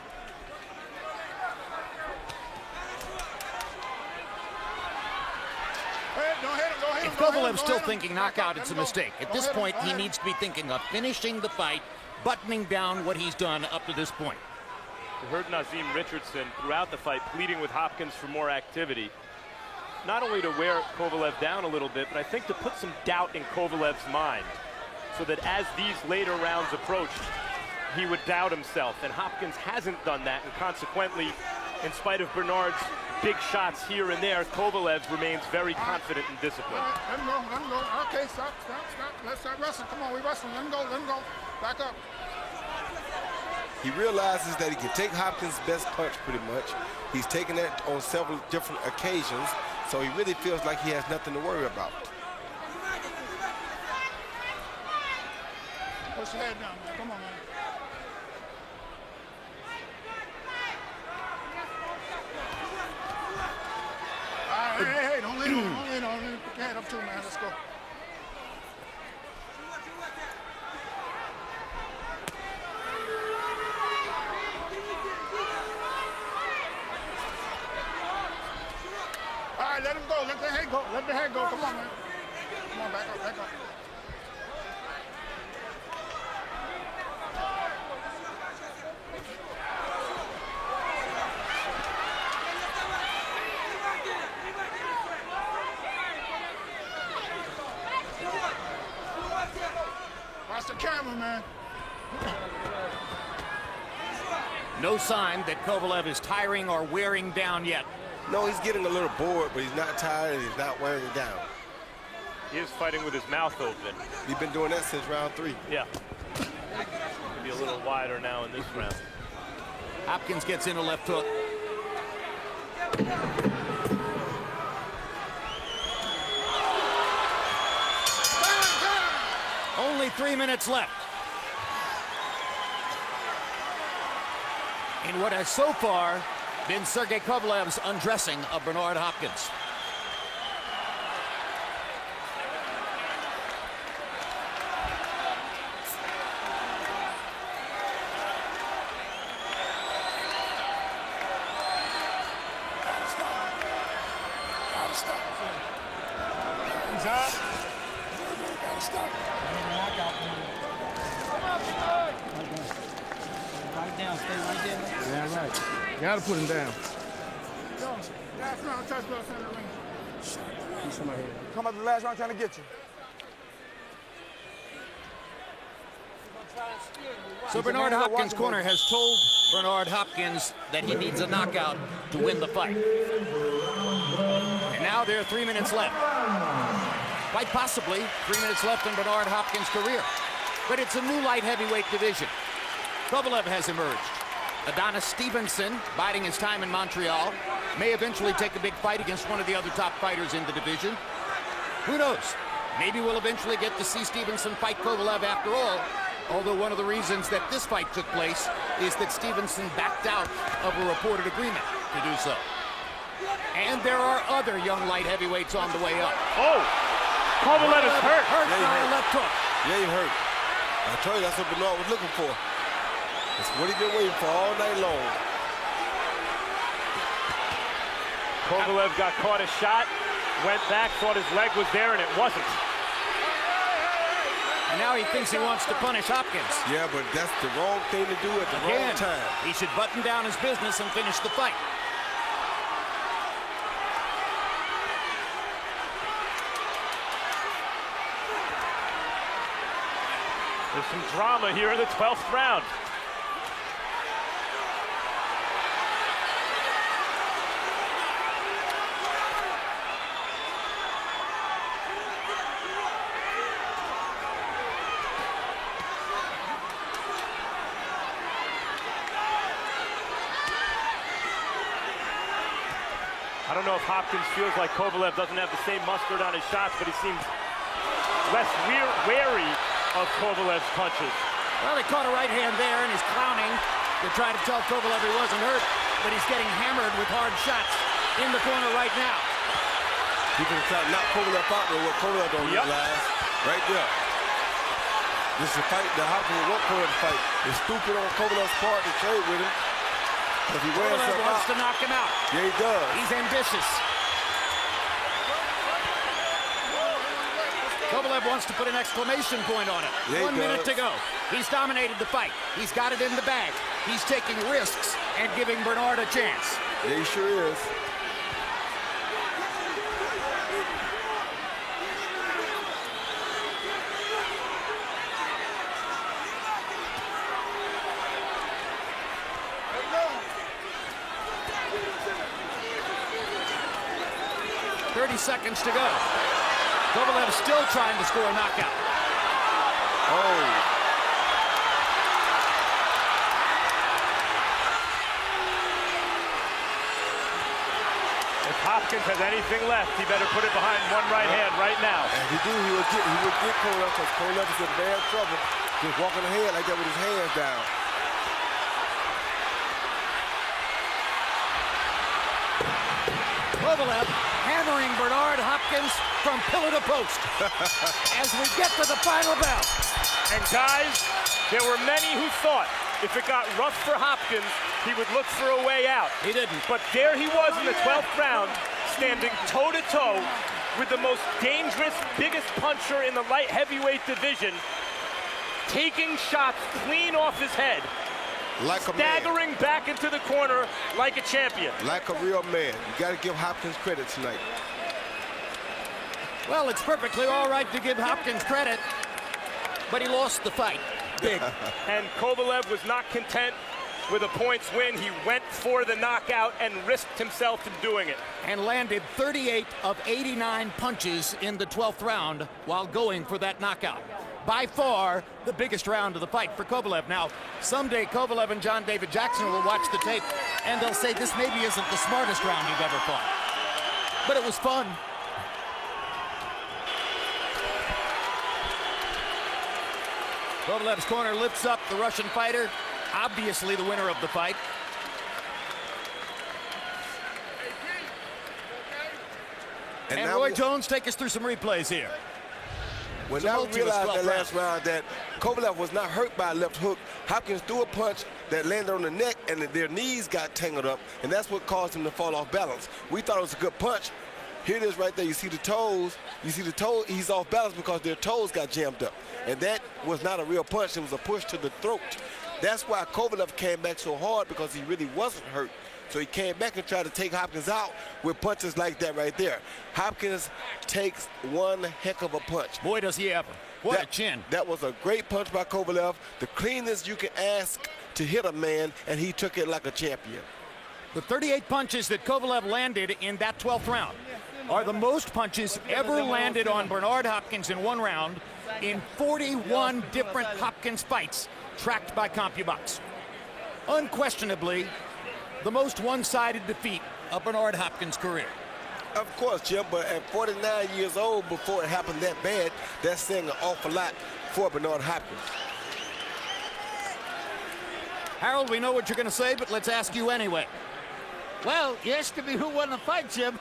If Kovalev's still thinking knockout, it's a mistake. At this point, he needs to be thinking of finishing the fight, buttoning down what he's done up to this point. We heard Nazim Richardson throughout the fight pleading with Hopkins for more activity. not only to wear Kovalev down a little bit, but I think to put some doubt in Kovalev's mind, so that as these later rounds approached, he would doubt himself. And Hopkins hasn't done that, and consequently, in spite of Bernard's big shots here and there, Kovalev remains very confident and disciplined. All right, let him go, let him go. Okay, stop. Let's start wrestling. Come on, we wrestling. Let him go. Back up. He realizes that he can take Hopkins' best punch pretty much. He's taken that on several different occasions, so he really feels like he has nothing to worry about. Push your head down, man. Come on, man. All right, hey, don't lean on. Put your head up too, man. Let's go. All right, let him go. Let the head go. Let the head go. Come on, man. Come on, back up. Watch the camera, man. No sign that Kovalev is tiring or wearing down yet. No, he's getting a little bored, but he's not tired and he's not wearing down. He is fighting with his mouth open. He's been doing that since round 3. Yeah. Maybe a little wider now in this round. Hopkins gets in a left hook. Only 3 minutes left. In what has so far been Sergey Kovalev's undressing of Bernard Hopkins. He's out. Right down, stay right there. Yeah, right. Gotta put him down. Last round, touch ball center ring. He's on my head. Come up the last round trying to get you. So Bernard Hopkins' corner has told Bernard Hopkins that he needs a knockout to win the fight. And now there are 3 minutes left. Quite possibly 3 minutes left in Bernard Hopkins' career. But it's a new light heavyweight division. Kovalev has emerged. Adonis Stevenson, biding his time in Montreal, may eventually take a big fight against one of the other top fighters in the division. Who knows? Maybe we'll eventually get to see Stevenson fight Kovalev after all, although one of the reasons that this fight took place is that Stevenson backed out of a reported agreement to do so. And there are other young light heavyweights on the way up. Oh! Kovalev is hurt. Hurt by a left hook. Yeah, he hurt. I told you that's what Bernard was looking for. That's what he's been waiting for all night long. Kovalev got caught a shot, went back, thought his leg was there, and it wasn't. And now he thinks he wants to punish Hopkins. Yeah, but that's the wrong thing to do at the wrong time. He should button down his business and finish the fight. There's some drama here in the 12th round. I don't know if Hopkins feels like Kovalev doesn't have the same mustard on his shots, but he seems less wary of Kovalev's punches. Well, he caught a right hand there and he's clowning to try to tell Kovalev he wasn't hurt, but he's getting hammered with hard shots in the corner right now. He can try to knock Kovalev out with what Kovalev don't realize. Right there. This is a fight that Hopkins won't Kovalev to fight. It's stupid on Kovalev's part to trade with him. If he wears Kovalev something wants out, to knock him out. yeah, he does. He's ambitious. Kovalev wants to put an exclamation point on it. Yeah, 1 minute to go. He's dominated the fight. He's got it in the bag. He's taking risks and giving Bernard a chance. Yeah, he sure is. 30 seconds to go. Kovalev still trying to score a knockout. Oh. If Hopkins has anything left, he better put it behind one right hand right now. And he would get Kovalev, because Kovalev is in bad trouble just walking ahead like that with his hands down. Kovalev hammering Bernard Hopkins from pillar to post as we get to the final bell. And guys, there were many who thought if it got rough for Hopkins, he would look for a way out. He didn't. But there he was in the 12th round, standing toe-to-toe with the most dangerous, biggest puncher in the light heavyweight division, taking shots clean off his head, Like a staggering man. back into the corner like a champion. Like a real man. You got to give Hopkins credit tonight. Well, it's perfectly all right to give Hopkins credit, but he lost the fight. Big. And Kovalev was not content with a points win. He went for the knockout and risked himself in doing it. And landed 38 of 89 punches in the 12th round while going for that knockout. By far, the biggest round of the fight for Kovalev. Now, someday Kovalev and John David Jackson will watch the tape, and they'll say this maybe isn't the smartest round you've ever fought. But it was fun. Kovalev's corner lifts up the Russian fighter, obviously the winner of the fight. And Roy Jones, take us through some replays here. When I realized that last round that Kovalev was not hurt by a left hook, Hopkins threw a punch that landed on the neck and their knees got tangled up, and that's what caused him to fall off balance. We thought it was a good punch. Here it is right there. You see the toes. He's off balance because their toes got jammed up. And that was not a real punch. It was a push to the throat. That's why Kovalev came back so hard, because he really wasn't hurt. So he came back and tried to take Hopkins out with punches like that right there. Hopkins takes one heck of a punch. Boy, does he ever. What a chin. That was a great punch by Kovalev. The cleanest you can ask to hit a man, and he took it like a champion. The 38 punches that Kovalev landed in that 12th round are the most punches ever landed on Bernard Hopkins in one round in 41 different Hopkins fights tracked by CompuBox. Unquestionably, the most one-sided defeat of Bernard Hopkins' career. Of course, Jim, but at 49 years old, before it happened that bad, that's saying an awful lot for Bernard Hopkins. Harold, we know what you're going to say, but let's ask you anyway. Well, you asked me who won the fight, Jim.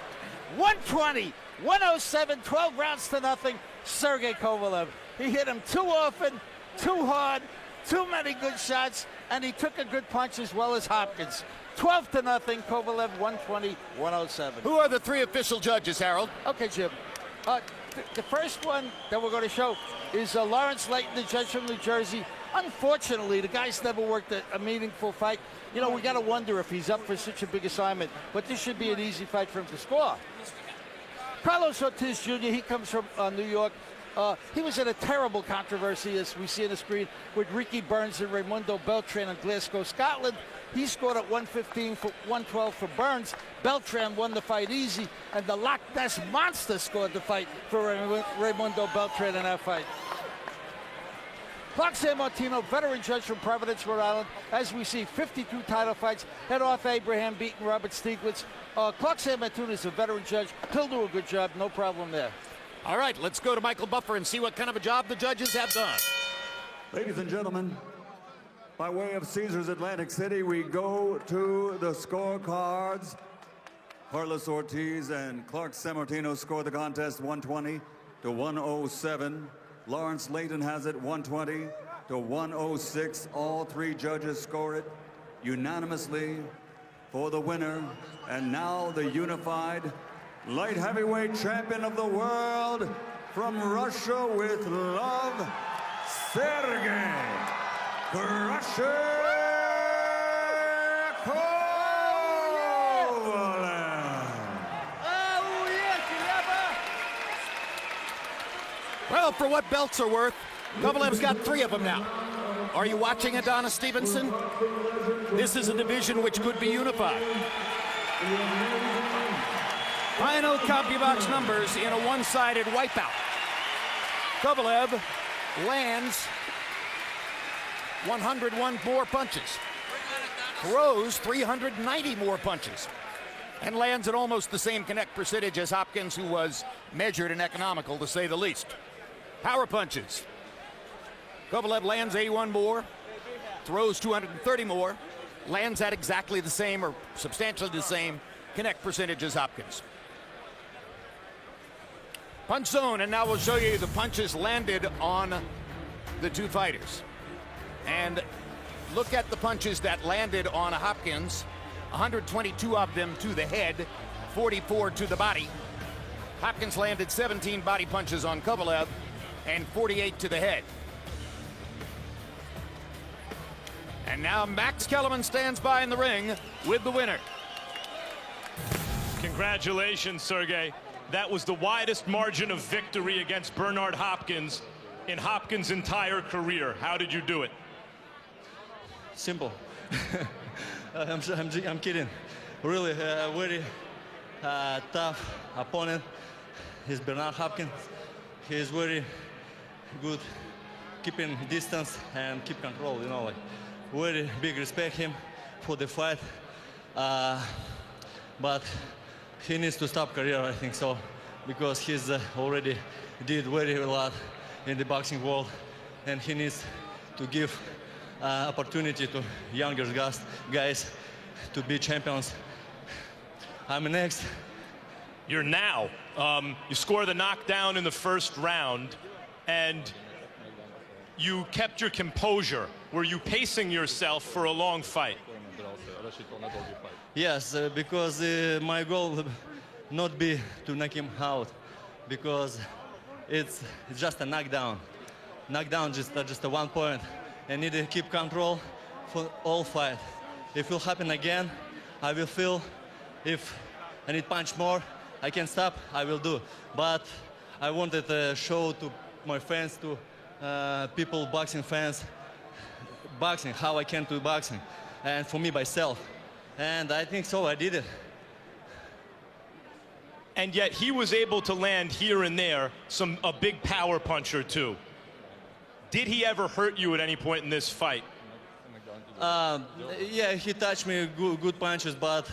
120, 107, 12 rounds to nothing, Sergey Kovalev. He hit him too often, too hard, too many good shots, and he took a good punch as well as Hopkins. 12 to nothing, Kovalev 120, 107. Who are the three official judges, Harold? Okay, Jim. The first one that we're going to show is Lawrence Layton, the judge from New Jersey. Unfortunately, the guy's never worked a meaningful fight. You know, we got to wonder if he's up for such a big assignment, but this should be an easy fight for him to score. Carlos Ortiz Jr., he comes from New York. He was in a terrible controversy, as we see on the screen, with Ricky Burns and Raimundo Beltran in Glasgow, Scotland. He scored at 115 for 112 for Burns. Beltran won the fight easy, and the Loch Ness Monster scored the fight for Raimundo Beltran in that fight. Clark San Martino, veteran judge from Providence, Rhode Island. As we see, 52 title fights. Head off Abraham beating Robert Stieglitz. Clark San Martino is a veteran judge. He'll do a good job, no problem there. All right, let's go to Michael Buffer and see what kind of a job the judges have done. Ladies and gentlemen, by way of Caesars Atlantic City, we go to the scorecards. Carlos Ortiz and Clark San Martino score the contest 120 to 107. Lawrence Layton has it 120 to 106. All three judges score it unanimously for the winner. And now the unified light heavyweight champion of the world from Russia with love, Sergey Crusher Kovalev. Well, for what belts are worth, Kovalev's got 3 of them now. Are you watching Adonis Stevenson? This is a division which could be unified. Final CompuBox numbers in a one-sided wipeout. Kovalev lands 101 more punches, throws 390 more punches, and lands at almost the same connect percentage as Hopkins, who was measured and economical, to say the least. Power punches. Kovalev lands 81 more, throws 230 more, lands at exactly the same or substantially the same connect percentage as Hopkins. Punch zone, and now we'll show you the punches landed on the two fighters. And look at the punches that landed on Hopkins. 122 of them to the head, 44 to the body. Hopkins landed 17 body punches on Kovalev and 48 to the head. And now Max Kellerman stands by in the ring with the winner. Congratulations, Sergey. That was the widest margin of victory against Bernard Hopkins in Hopkins' entire career. How did you do it? Simple. I'm kidding. Really, very tough opponent. He's Bernard Hopkins. He is very good keeping distance and keep control, you know, like very big respect him for the fight. But he needs to stop career, I think so, because he's already did very a lot in the boxing world, and he needs to give opportunity to younger guys to be champions. I'm next. You're now. You score the knockdown in the first round, and you kept your composure. Were you pacing yourself for a long fight? Yes, because my goal not be to knock him out, because it's just a knockdown. Knockdown just a 1 point. I need to keep control for all fight. If it will happen again, I will feel. If I need punch more, I can stop, I will do. But I wanted to show to my fans, to people, boxing fans, boxing, how I can do boxing, and for me myself. And I think so, I did it. And yet he was able to land here and there a big power punch or two. Did he ever hurt you at any point in this fight? Yeah, he touched me good punches, but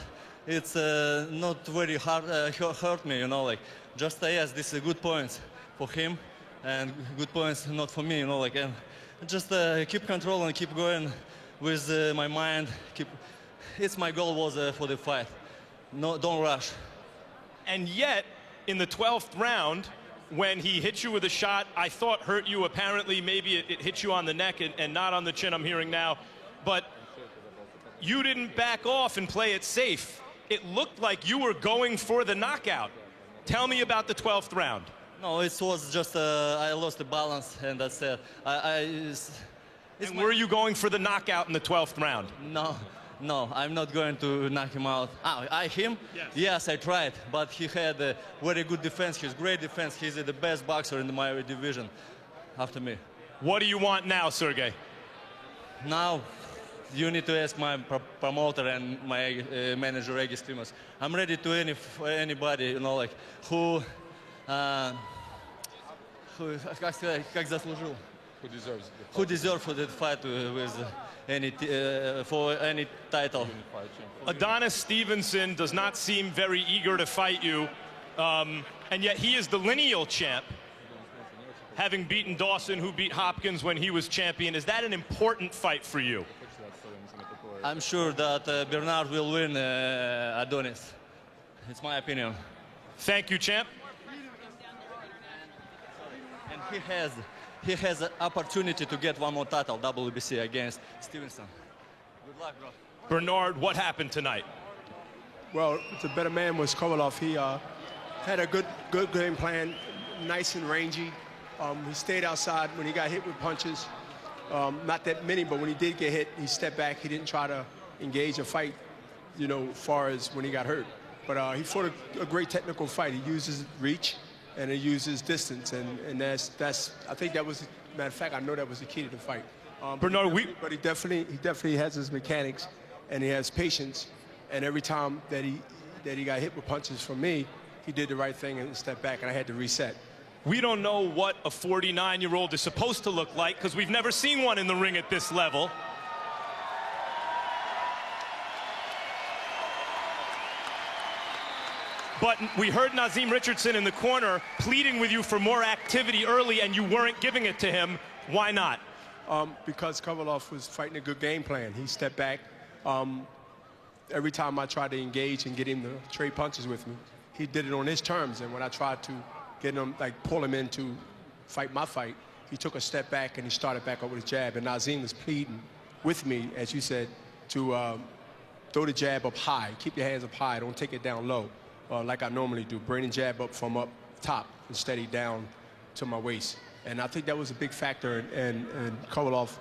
it's not very hard hurt me, you know, like just yes, this is good points for him and good points not for me, you know, like, and just keep control and keep going with my mind. It's my goal was for the fight. No, don't rush. And yet, in the 12th round, when he hit you with a shot I thought hurt you, apparently maybe it hit you on the neck and not on the chin, I'm hearing now, but you didn't back off and play it safe. It looked like you were going for the knockout. Tell me about the 12th round. No, it was just I lost the balance, and that's it. And were you going for the knockout in the 12th round? No, I'm not going to knock him out. Him? Yes, I tried, but he had a very good defense. He's great defense. He's the best boxer in my division after me. What do you want now, Sergey? Now, you need to ask my promoter and my manager, Regis Klimas. I'm ready to anybody, you know, like, who как заслужил. Who deserves for that fight with for any title. Adonis Stevenson does not seem very eager to fight you, and yet he is the lineal champ, having beaten Dawson, who beat Hopkins when he was champion. Is that an important fight for you? I'm sure that Bernard will win Adonis. It's my opinion. Thank you, champ. And he has an opportunity to get one more title, WBC, against Stevenson. Good luck, bro. Bernard, what happened tonight? Well, the better man was Kovalev. He had a good game plan, nice and rangy. He stayed outside when he got hit with punches. Not that many, but when he did get hit, he stepped back. He didn't try to engage a fight, you know, far as when he got hurt. But he fought a great technical fight. He uses reach and he uses distance, and that's I think that was, matter of fact, I know that was the key to the fight. Bernard, but he definitely has his mechanics, and he has patience. And every time that he got hit with punches from me, he did the right thing and stepped back, and I had to reset. We don't know what a 49-year-old is supposed to look like because we've never seen one in the ring at this level. But we heard Nazeem Richardson in the corner pleading with you for more activity early, and you weren't giving it to him. Why not? Because Kovalev was fighting a good game plan. He stepped back. Every time I tried to engage and get him to trade punches with me, he did it on his terms. And when I tried to get him, like pull him in to fight my fight, he took a step back and he started back up with his jab. And Nazeem was pleading with me, as you said, to throw the jab up high. Keep your hands up high. Don't take it down low. Like I normally do, bring the jab up from up top and steady down to my waist. And I think that was a big factor in Kovalev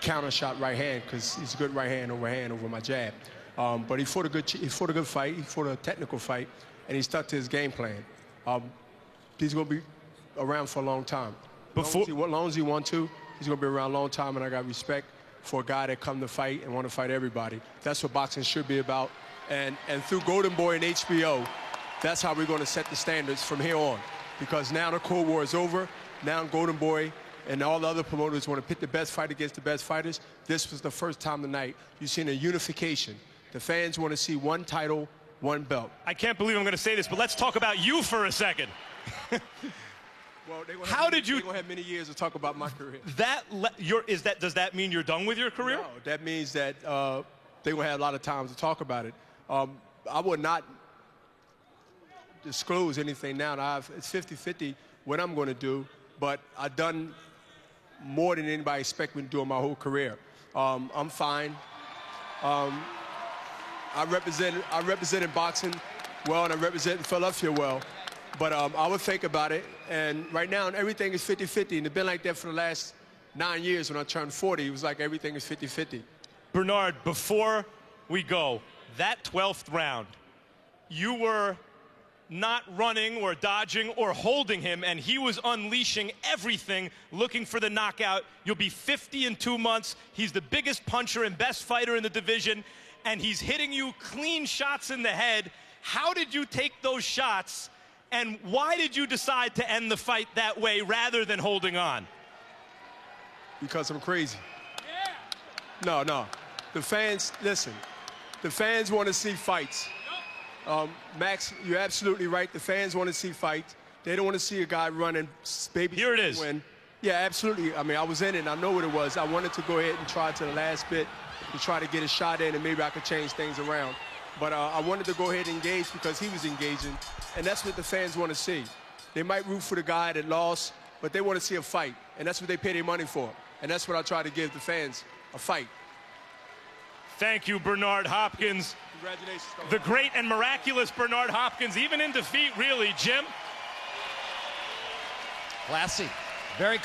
counter shot right hand, because he's a good right hand over my jab. But he fought a good fight, he fought a technical fight, and he stuck to his game plan. He's going to be around for a long time. As long as he wants to, he's going to be around a long time, and I got respect for a guy that come to fight and want to fight everybody. That's what boxing should be about. And through Golden Boy and HBO, that's how we're going to set the standards from here on. Because now the Cold War is over. Now Golden Boy and all the other promoters want to pit the best fight against the best fighters. This was the first time tonight you've seen a unification. The fans want to see one title, one belt. I can't believe I'm going to say this, but let's talk about you for a second. Well, they're going to have many years to talk about my career. Does that mean you're done with your career? No, that means that they're going to have a lot of time to talk about it. I would not disclose anything now. It's 50-50 what I'm going to do, but I've done more than anybody expected me to do in my whole career. I'm fine. I represented boxing well, and I represented Philadelphia well, but I would think about it, and right now everything is 50-50, and it's been like that for the last 9 years. When I turned 40, it was like everything is 50-50. Bernard, before we go, that 12th round, you were not running or dodging or holding him, and he was unleashing everything, looking for the knockout. You'll be 50 in 2 months. He's the biggest puncher and best fighter in the division, and he's hitting you clean shots in the head. How did you take those shots, and why did you decide to end the fight that way rather than holding on? Because I'm crazy. Yeah. No. The fans, listen, the fans want to see fights. Max, you're absolutely right. The fans want to see fights. They don't want to see a guy running, baby. Here it is. Win. Yeah, absolutely. I mean, I was in it, and I know what it was. I wanted to go ahead and try to the last bit to try to get a shot in, and maybe I could change things around. But I wanted to go ahead and engage because he was engaging, and that's what the fans want to see. They might root for the guy that lost, but they want to see a fight, and that's what they pay their money for. And that's what I try to give the fans, a fight. Thank you, Bernard Hopkins. Congratulations. The great and miraculous Bernard Hopkins, even in defeat, really, Jim. Classy. Very